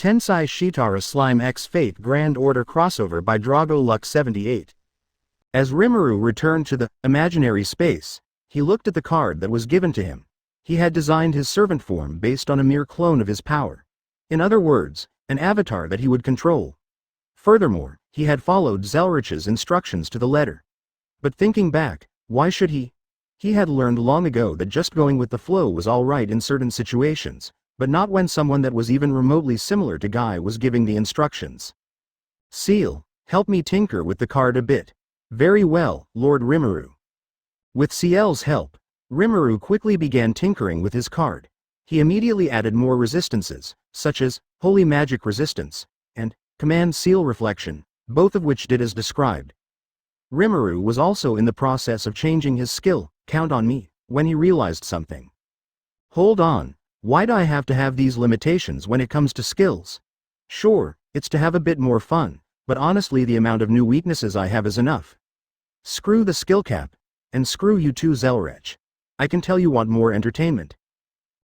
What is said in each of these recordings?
Tensai Shitara Slime X Fate Grand Order Crossover by DragoLuck78. As Rimuru returned to the imaginary space, he looked at the card that was given to him. He had designed his servant form based on a mere clone of his power. In other words, an avatar that he would control. Furthermore, he had followed Zelrich's instructions to the letter. But thinking back, why should he? He had learned long ago that just going with the flow was alright in certain situations, but not when someone that was even remotely similar to Guy was giving the instructions. Seal, help me tinker with the card a bit. Very well, Lord Rimuru. With Ciel's help, Rimuru quickly began tinkering with his card. He immediately added more resistances, such as Holy Magic Resistance and Command Seal Reflection, both of which did as described. Rimuru was also in the process of changing his skill, Count on Me, when he realized something. Hold on. Why do I have to have these limitations when it comes to skills? Sure, it's to have a bit more fun, but honestly the amount of new weaknesses I have is enough. Screw the skill cap. And screw you too, Zelrich. I can tell you want more entertainment.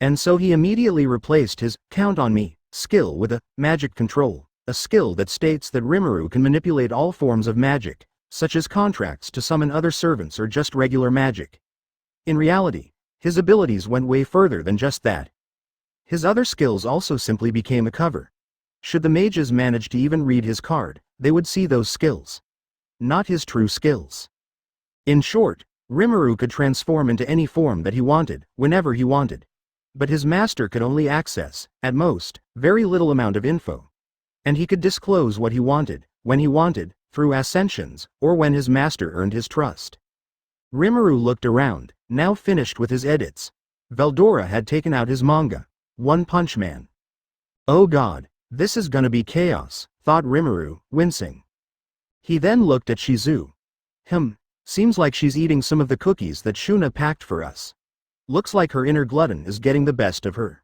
And so he immediately replaced his Count on Me skill with a Magic Control, a skill that states that Rimuru can manipulate all forms of magic, such as contracts to summon other servants or just regular magic. In reality, his abilities went way further than just that. His other skills also simply became a cover. Should the mages manage to even read his card, they would see those skills. Not his true skills. In short, Rimuru could transform into any form that he wanted, whenever he wanted. But his master could only access, at most, very little amount of info. And he could disclose what he wanted, when he wanted, through ascensions, or when his master earned his trust. Rimuru looked around, now finished with his edits. Veldora had taken out his manga, One Punch Man. Oh god, this is gonna be chaos, thought Rimuru, wincing. He then looked at Shizu. Seems like she's eating some of the cookies that Shuna packed for us. Looks like her inner glutton is getting the best of her.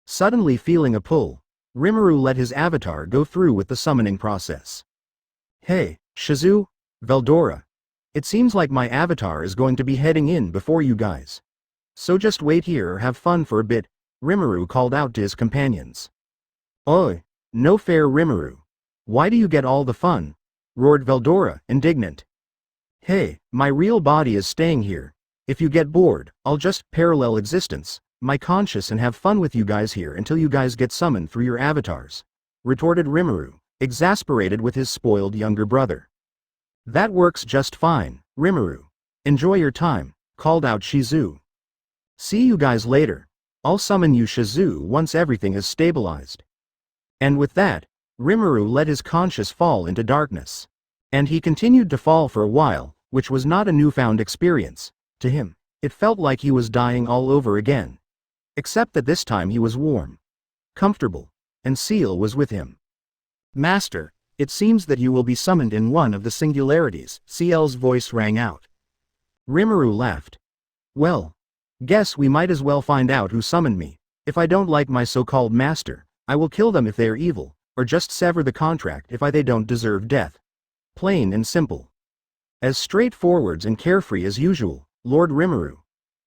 Suddenly feeling a pull, Rimuru let his avatar go through with the summoning process. Hey, Shizu, Veldora. It seems like my avatar is going to be heading in before you guys. So just wait here or have fun for a bit, Rimuru called out to his companions. Oi, no fair Rimuru. Why do you get all the fun? Roared Veldora, indignant. Hey, my real body is staying here. If you get bored, I'll just parallel existence, my conscious and have fun with you guys here until you guys get summoned through your avatars, retorted Rimuru, exasperated with his spoiled younger brother. That works just fine, Rimuru. Enjoy your time, called out Shizu. See you guys later. I'll summon you Shizu once everything is stabilized. And with that, Rimuru let his conscious fall into darkness. And he continued to fall for a while, which was not a newfound experience. To him, it felt like he was dying all over again. Except that this time he was warm, comfortable, and Seal was with him. Master, it seems that you will be summoned in one of the singularities, Ciel's voice rang out. Rimuru laughed. Well, guess we might as well find out who summoned me. If I don't like my so-called master, I will kill them if they are evil, or just sever the contract if they don't deserve death. Plain and simple. As straightforward and carefree as usual, Lord Rimuru.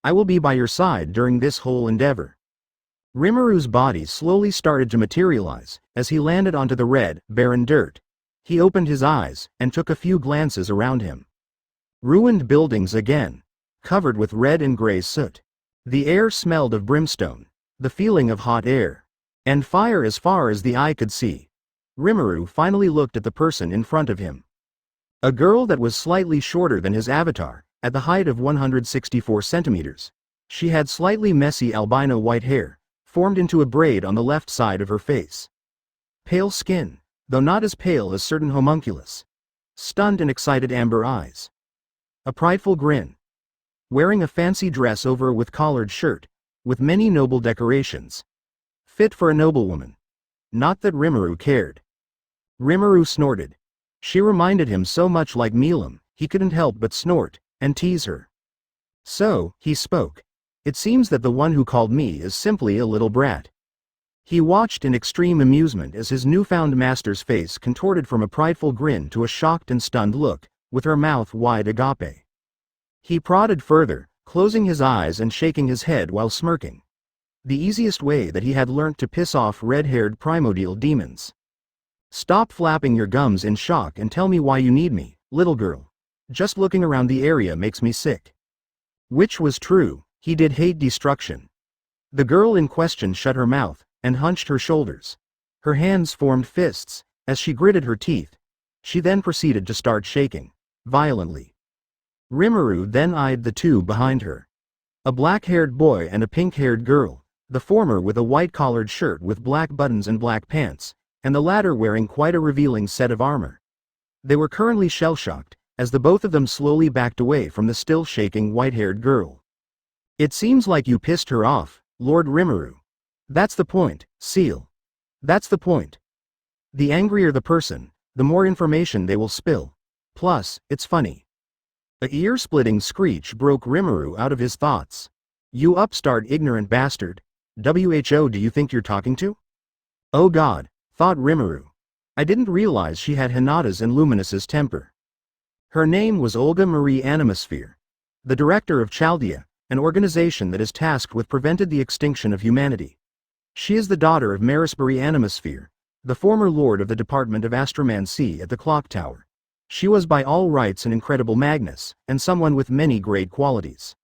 I will be by your side during this whole endeavor. Rimuru's body slowly started to materialize, as he landed onto the red, barren dirt. He opened his eyes, and took a few glances around him. Ruined buildings again, covered with red and gray soot. The air smelled of brimstone, the feeling of hot air, and fire as far as the eye could see. Rimuru finally looked at the person in front of him. A girl that was slightly shorter than his avatar, at the height of 164 centimeters. She had slightly messy albino white hair, formed into a braid on the left side of her face. Pale skin, though not as pale as certain homunculus. Stunned and excited amber eyes. A prideful grin. Wearing a fancy dress over with collared shirt, with many noble decorations. Fit for a noblewoman. Not that Rimuru cared. Rimuru snorted. She reminded him so much like Milam, he couldn't help but snort, and tease her. So, he spoke. It seems that the one who called me is simply a little brat. He watched in extreme amusement as his newfound master's face contorted from a prideful grin to a shocked and stunned look, with her mouth wide agape. He prodded further, closing his eyes and shaking his head while smirking. The easiest way that he had learnt to piss off red-haired primordial demons. Stop flapping your gums in shock and tell me why you need me, little girl. Just looking around the area makes me sick. Which was true, he did hate destruction. The girl in question shut her mouth, and hunched her shoulders. Her hands formed fists, as she gritted her teeth. She then proceeded to start shaking, violently. Rimuru then eyed the two behind her. A black-haired boy and a pink-haired girl, the former with a white-collared shirt with black buttons and black pants, and the latter wearing quite a revealing set of armor. They were currently shell-shocked, as the both of them slowly backed away from the still shaking white-haired girl. It seems like you pissed her off, Lord Rimuru. That's the point, Seal. That's the point. The angrier the person, the more information they will spill. Plus, it's funny. A ear-splitting screech broke Rimuru out of his thoughts. You upstart ignorant bastard. WHO, do you think you're talking to? Oh God, thought Rimuru. I didn't realize she had Hinata's and Luminous's temper. Her name was Olga Marie Animosphere, the director of Chaldea, an organization that is tasked with preventing the extinction of humanity. She is the daughter of Marisbury Animosphere, the former lord of the Department of Astromancy at the Clock Tower. She was by all rights an incredible Magnus, and someone with many great qualities.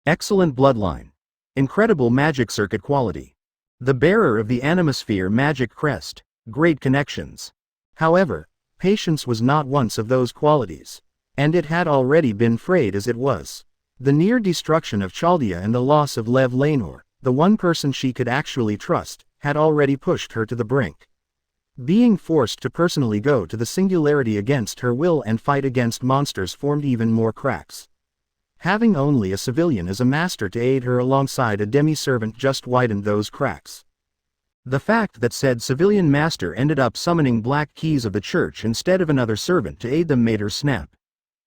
Excellent bloodline. Incredible magic circuit quality. The bearer of the Animosphere magic crest. Great connections. However, patience was not once of those qualities, and it had already been frayed as it was. The near destruction of Chaldea and the loss of Lev Lanor, the one person she could actually trust, had already pushed her to the brink. Being forced to personally go to the singularity against her will and fight against monsters formed even more cracks. Having only a civilian as a master to aid her alongside a demi-servant just widened those cracks. The fact that said civilian master ended up summoning black keys of the church instead of another servant to aid them made her snap.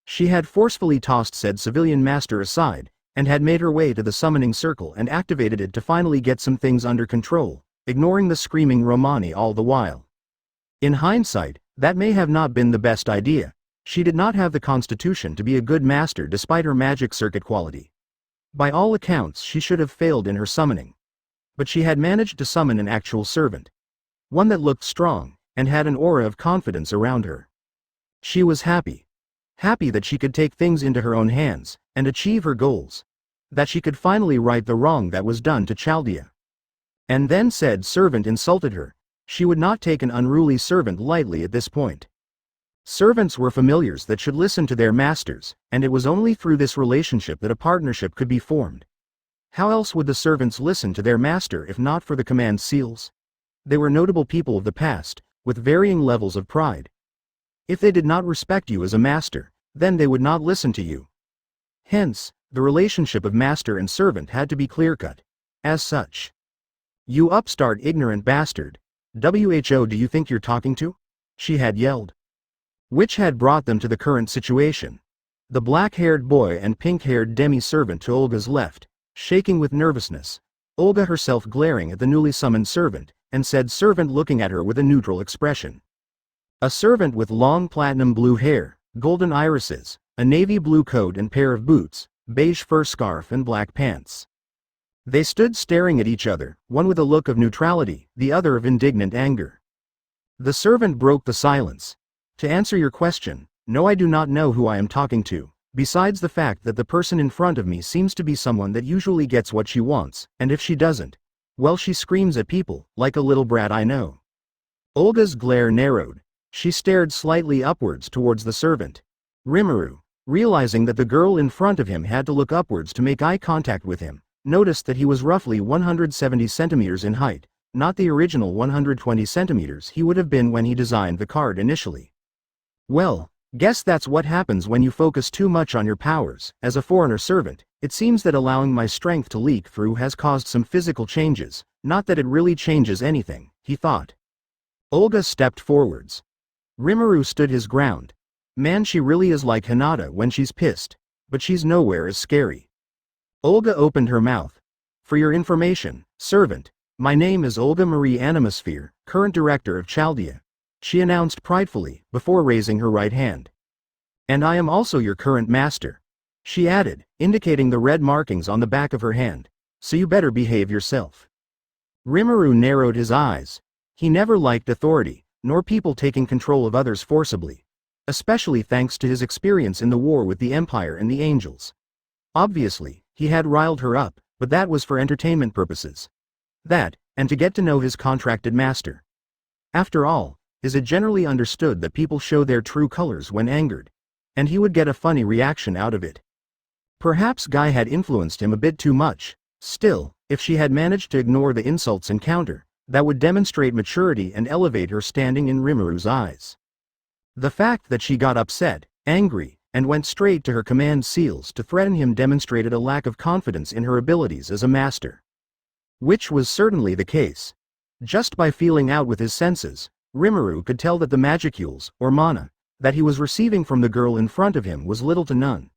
She had forcefully tossed said civilian master aside, and had made her way to the summoning circle and activated it to finally get some things under control, ignoring the screaming Romani all the while. In hindsight, that may have not been the best idea. She did not have the constitution to be a good master despite her magic circuit quality. By all accounts she should have failed in her summoning. But she had managed to summon an actual servant. One that looked strong, and had an aura of confidence around her. She was happy. Happy that she could take things into her own hands, and achieve her goals. That she could finally right the wrong that was done to Chaldea. And then said servant insulted her. She would not take an unruly servant lightly at this point. Servants were familiars that should listen to their masters, and it was only through this relationship that a partnership could be formed. How else would the servants listen to their master if not for the command seals? They were notable people of the past, with varying levels of pride. If they did not respect you as a master, then they would not listen to you. Hence, the relationship of master and servant had to be clear-cut. As such. You upstart ignorant bastard. WHO, do you think you're talking to? She had yelled. Which had brought them to the current situation. The black-haired boy and pink-haired demi-servant to Olga's left, shaking with nervousness. Olga herself glaring at the newly summoned servant, and said servant looking at her with a neutral expression. A servant with long platinum blue hair, golden irises, a navy blue coat and pair of boots, beige fur scarf and black pants. They stood staring at each other, one with a look of neutrality, the other of indignant anger. The servant broke the silence. To answer your question, no, I do not know who I am talking to, besides the fact that the person in front of me seems to be someone that usually gets what she wants, and if she doesn't, well, she screams at people, like a little brat I know. Olga's glare narrowed. She stared slightly upwards towards the servant. Rimuru, realizing that the girl in front of him had to look upwards to make eye contact with him, noticed that he was roughly 170 centimeters in height, not the original 120 centimeters he would have been when he designed the card initially. Well, guess that's what happens when you focus too much on your powers. As a foreigner servant, it seems that allowing my strength to leak through has caused some physical changes, not that it really changes anything, he thought. Olga stepped forwards. Rimuru stood his ground. Man, she really is like Hinata when she's pissed, but she's nowhere as scary. Olga opened her mouth. For your information, servant, my name is Olga Marie Animosphere, current director of Chaldea, she announced pridefully, before raising her right hand. And I am also your current master, she added, indicating the red markings on the back of her hand. so you better behave yourself." Rimuru narrowed his eyes. He never liked authority, nor people taking control of others forcibly. Especially thanks to his experience in the war with the Empire and the Angels. Obviously, he had riled her up, but that was for entertainment purposes. That, and to get to know his contracted master. After all, is it generally understood that people show their true colors when angered? And he would get a funny reaction out of it. Perhaps Guy had influenced him a bit too much. Still, if she had managed to ignore the insults and counter, that would demonstrate maturity and elevate her standing in Rimuru's eyes. The fact that she got upset, angry, and went straight to her command seals to threaten him demonstrated a lack of confidence in her abilities as a master. Which was certainly the case. Just by feeling out with his senses, Rimuru could tell that the magicules, or mana, that he was receiving from the girl in front of him was little to none.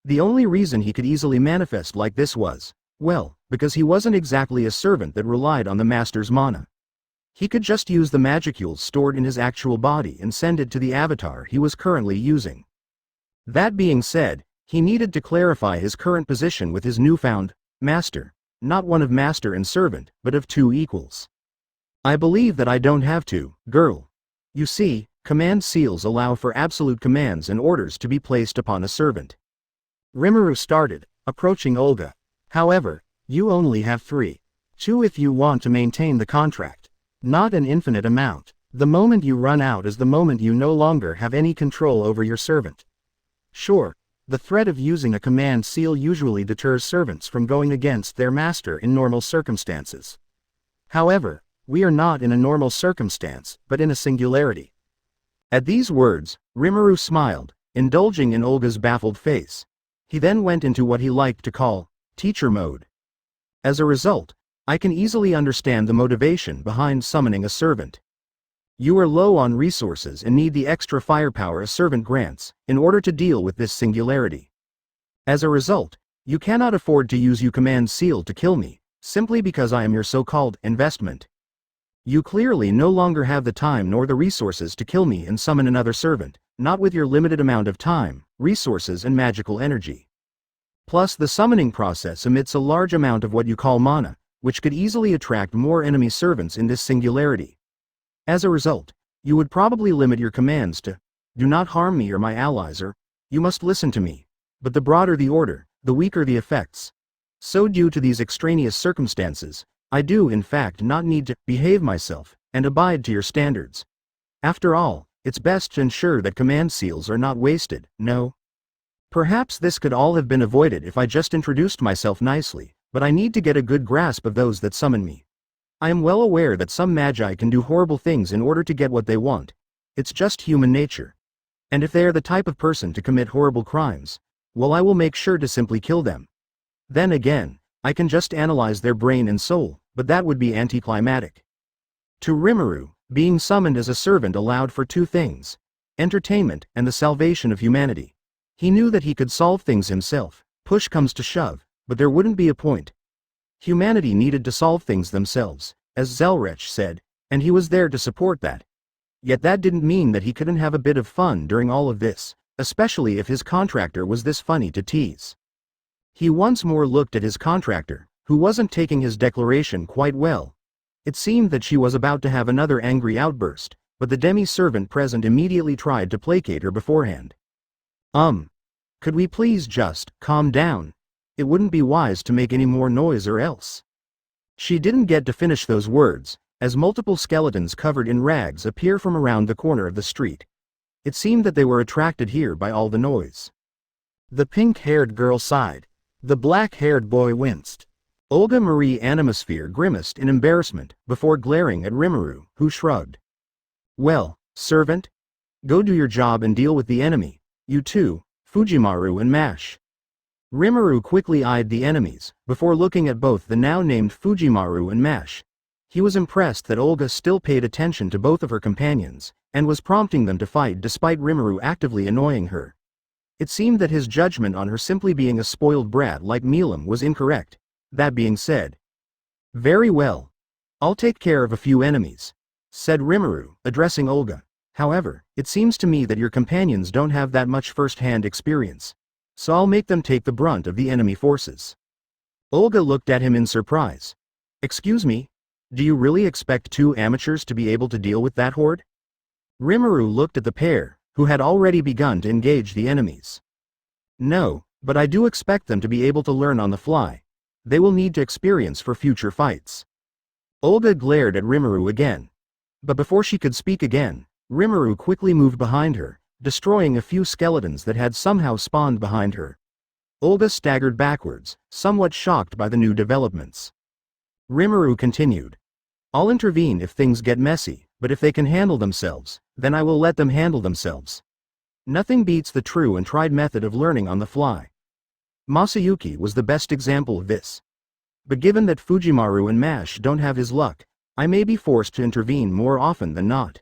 The only reason he could easily manifest like this was, well, because he wasn't exactly a servant that relied on the master's mana. He could just use the magicules stored in his actual body and send it to the avatar he was currently using. That being said, he needed to clarify his current position with his newfound master, not one of master and servant, but of two equals. "I believe that I don't have to, girl. You see, command seals allow for absolute commands and orders to be placed upon a servant." Rimuru started, approaching Olga. "However, you only have 3. 2 if you want to maintain the contract. Not an infinite amount. The moment you run out is the moment you no longer have any control over your servant." Sure, the threat of using a command seal usually deters servants from going against their master in normal circumstances. However, we are not in a normal circumstance, but in a singularity. At these words, Rimuru smiled, indulging in Olga's baffled face. He then went into what he liked to call teacher mode. As a result, I can easily understand the motivation behind summoning a servant. You are low on resources and need the extra firepower a servant grants, in order to deal with this singularity. As a result, you cannot afford to use your command seal to kill me, simply because I am your so-called investment. You clearly no longer have the time nor the resources to kill me and summon another servant, not with your limited amount of time, resources and magical energy. Plus the summoning process emits a large amount of what you call mana, which could easily attract more enemy servants in this singularity. As a result, you would probably limit your commands to, "Do not harm me or my allies," or, "You must listen to me." But the broader the order, the weaker the effects. So due to these extraneous circumstances, I do in fact not need to behave myself and abide to your standards. After all, it's best to ensure that command seals are not wasted, no? Perhaps this could all have been avoided if I just introduced myself nicely, but I need to get a good grasp of those that summon me. I am well aware that some magi can do horrible things in order to get what they want. It's just human nature. And if they are the type of person to commit horrible crimes, well, I will make sure to simply kill them. Then again, I can just analyze their brain and soul, but that would be anticlimactic. To Rimuru, being summoned as a servant allowed for 2 things: entertainment and the salvation of humanity. He knew that he could solve things himself, push comes to shove, but there wouldn't be a point. Humanity needed to solve things themselves, as Zelrech said, and he was there to support that. Yet that didn't mean that he couldn't have a bit of fun during all of this, especially if his contractor was this funny to tease. He once more looked at his contractor, who wasn't taking his declaration quite well. It seemed that she was about to have another angry outburst, but the demi-servant present immediately tried to placate her beforehand. Could we please just calm down? It wouldn't be wise to make any more noise or else." She didn't get to finish those words, as multiple skeletons covered in rags appear from around the corner of the street. It seemed that they were attracted here by all the noise. The pink-haired girl sighed. The black-haired boy winced. Olga Marie Animosphere grimaced in embarrassment before glaring at Rimuru, who shrugged. "Well, servant? Go do your job and deal with the enemy, you two, Fujimaru and Mash." Rimuru quickly eyed the enemies, before looking at both the now named Fujimaru and Mash. He was impressed that Olga still paid attention to both of her companions, and was prompting them to fight despite Rimuru actively annoying her. It seemed that his judgment on her simply being a spoiled brat like Milam was incorrect. That being said, "Very well. I'll take care of a few enemies," said Rimuru, addressing Olga. "However, it seems to me that your companions don't have that much first-hand experience. So I'll make them take the brunt of the enemy forces." Olga looked at him in surprise. Excuse me? Do you really expect two amateurs to be able to deal with that horde? Rimuru looked at the pair, who had already begun to engage the enemies. No, but I do expect them to be able to learn on the fly. They will need to experience for future fights. Olga glared at Rimuru again. But before she could speak again, Rimuru quickly moved behind her, destroying a few skeletons that had somehow spawned behind her. Olga staggered backwards, somewhat shocked by the new developments. Rimuru continued. I'll intervene if things get messy, but if they can handle themselves, then I will let them handle themselves. Nothing beats the true and tried method of learning on the fly. Masayuki was the best example of this. But given that Fujimaru and Mash don't have his luck, I may be forced to intervene more often than not.